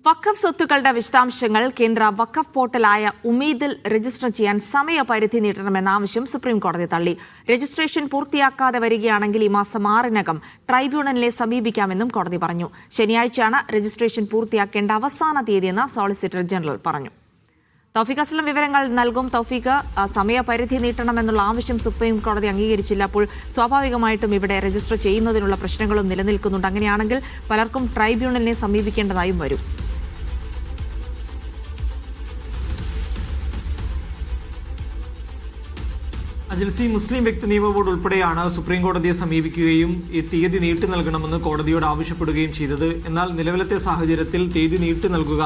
വഖഫ് സ്വത്തുക്കളുടെ വിശദാംശങ്ങൾ കേന്ദ്ര വഖഫ് പോർട്ടലായ ഉമീദിൽ രജിസ്റ്റർ ചെയ്യാൻ സമയപരിധി നീട്ടണമെന്ന ആവശ്യം സുപ്രീംകോടതി തള്ളി. രജിസ്ട്രേഷൻ പൂർത്തിയാക്കാതെ വരികയാണെങ്കിൽ ഈ മാസം 6-നകം ട്രൈബ്യൂണലിനെ സമീപിക്കാമെന്നും കോടതി പറഞ്ഞു. ശനിയാഴ്ചയാണ് രജിസ്ട്രേഷൻ പൂർത്തിയാക്കേണ്ട അവസാന തീയതിയെന്ന് സോളിസിറ്റർ ജനറൽ പറഞ്ഞു. തൗഫീഖ് അസ്ലം വിവരങ്ങൾ നൽകും. തൗഫീഖ്, സമയപരിധി നീട്ടണമെന്നുള്ള ആവശ്യം സുപ്രീം കോടതി അംഗീകരിച്ചില്ല. അപ്പോൾ സ്വാഭാവികമായിട്ടും ഇവിടെ രജിസ്റ്റർ ചെയ്യുന്നതിനുള്ള പ്രശ്നങ്ങളും നിലനിൽക്കുന്നുണ്ട്. അങ്ങനെയാണെങ്കിൽ പലർക്കും ട്രൈബ്യൂണലിനെ സമീപിക്കേണ്ടതായും വരും. അജിൽസി, മുസ്ലിം വ്യക്തി നിയമ ബോർഡ് ഉൾപ്പെടെയാണ് സുപ്രീം കോടതിയെ സമീപിക്കുകയും ഈ തീയതി നീട്ടി നൽകണമെന്ന് കോടതിയോട് ആവശ്യപ്പെടുകയും ചെയ്തത്. എന്നാൽ നിലവിലത്തെ സാഹചര്യത്തിൽ തീയതി നീട്ടി നൽകുക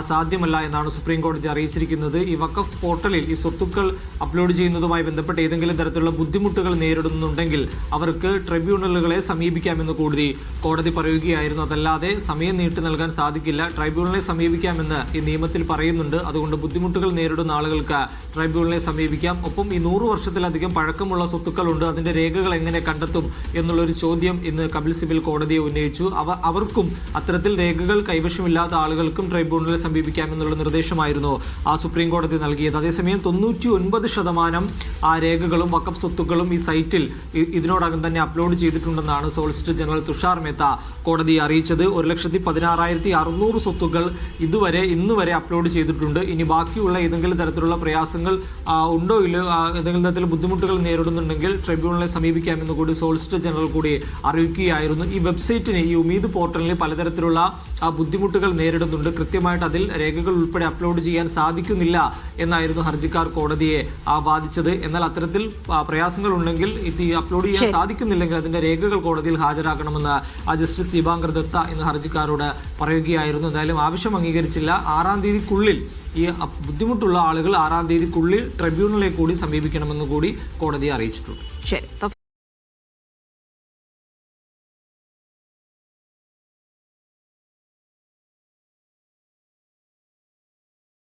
സാധ്യമല്ല എന്നാണ് സുപ്രീം കോടതി അറിയിച്ചിരിക്കുന്നത്. ഈ വഖഫ് പോർട്ടലിൽ ഈ സ്വത്തുക്കൾ അപ്ലോഡ് ചെയ്യുന്നതുമായി ബന്ധപ്പെട്ട് ഏതെങ്കിലും തരത്തിലുള്ള ബുദ്ധിമുട്ടുകൾ നേരിടുന്നുണ്ടെങ്കിൽ അവർക്ക് ട്രൈബ്യൂണലുകളെ സമീപിക്കാമെന്ന് കോടതി പറയുകയായിരുന്നു. അതല്ലാതെ സമയം നീട്ടി നൽകാൻ സാധിക്കില്ല, ട്രൈബ്യൂണലിനെ സമീപിക്കാമെന്ന് ഈ നിയമത്തിൽ പറയുന്നുണ്ട്. അതുകൊണ്ട് ബുദ്ധിമുട്ടുകൾ നേരിടുന്ന ആളുകൾക്ക് ട്രൈബ്യൂണലിനെ സമീപിക്കാം. ഒപ്പം ഈ 100 വർഷത്തിലധികം പഴക്കമുള്ള സ്വത്തുക്കളുണ്ട്, അതിന്റെ രേഖകൾ എങ്ങനെ കണ്ടെത്തും എന്നുള്ളൊരു ചോദ്യം ഇന്ന് കപിൽ സിബൽ കോടതിയെ ഉന്നയിച്ചു. അവർക്കും അത്തരത്തിൽ രേഖകൾ കൈവശമില്ലാത്ത ആളുകൾക്കും ട്രൈബ്യൂണൽ സമീപിക്കാമെന്നുള്ള നിർദ്ദേശമായിരുന്നു സുപ്രീം കോടതി നൽകിയത്. അതേസമയം 99% രേഖകളും വഖഫ് സ്വത്തുക്കളും ഈ സൈറ്റിൽ ഇതിനോടകം തന്നെ അപ്ലോഡ് ചെയ്തിട്ടുണ്ടെന്നാണ് സോളിസിറ്റർ ജനറൽ തുഷാർ മേത്ത കോടതിയെ അറിയിച്ചത്. 1,16,600 സ്വത്തുക്കൾ ഇന്നുവരെ അപ്ലോഡ് ചെയ്തിട്ടുണ്ട്. ഇനി ബാക്കിയുള്ള ഏതെങ്കിലും തരത്തിലുള്ള പ്രയാസങ്ങൾ ഉണ്ടോ ഇല്ലോ, ഏതെങ്കിലും തരത്തിൽ ബുദ്ധിമുട്ടുകൾ നേരിടുന്നുണ്ടെങ്കിൽ ട്രൈബ്യൂണലിനെ സമീപിക്കാമെന്ന് കൂടി സോളിസിറ്റർ ജനറൽ കൂടി അറിയിക്കുകയായിരുന്നു. ഈ വെബ്സൈറ്റിന്, ഈ ഉമീദ് പോർട്ടലിന് പലതരത്തിലുള്ള ബുദ്ധിമുട്ടുകൾ നേരിടുന്നുണ്ട്. കൃത്യമായിട്ട് അതിൽ രേഖകൾ ഉൾപ്പെടെ അപ്ലോഡ് ചെയ്യാൻ സാധിക്കുന്നില്ല എന്നായിരുന്നു ഹർജിക്കാർ കോടതിയെ വാദിച്ചത്. എന്നാൽ അത്തരത്തിൽ പ്രയാസങ്ങൾ ഉണ്ടെങ്കിൽ ഇത് അപ്ലോഡ് ചെയ്യാൻ സാധിക്കുന്നില്ലെങ്കിൽ അതിന്റെ രേഖകൾ കോടതിയിൽ ഹാജരാക്കണമെന്ന് ജസ്റ്റിസ് ദീപാങ്കർ ദത്ത ഇന്ന് ഹർജിക്കാരോട് പറയുകയായിരുന്നു. എന്തായാലും ആവശ്യം അംഗീകരിച്ചില്ല. 6-ാം തീയതിക്കുള്ളിൽ ഈ ബുദ്ധിമുട്ടുള്ള ആളുകൾ 6-ാം തീയതിക്കുള്ളിൽ ട്രൈബ്യൂണലിനെ കൂടി സമീപിക്കണമെന്ന് കൂടി കോടതിയെ അറിയിച്ചിട്ടുണ്ട്. ശരി.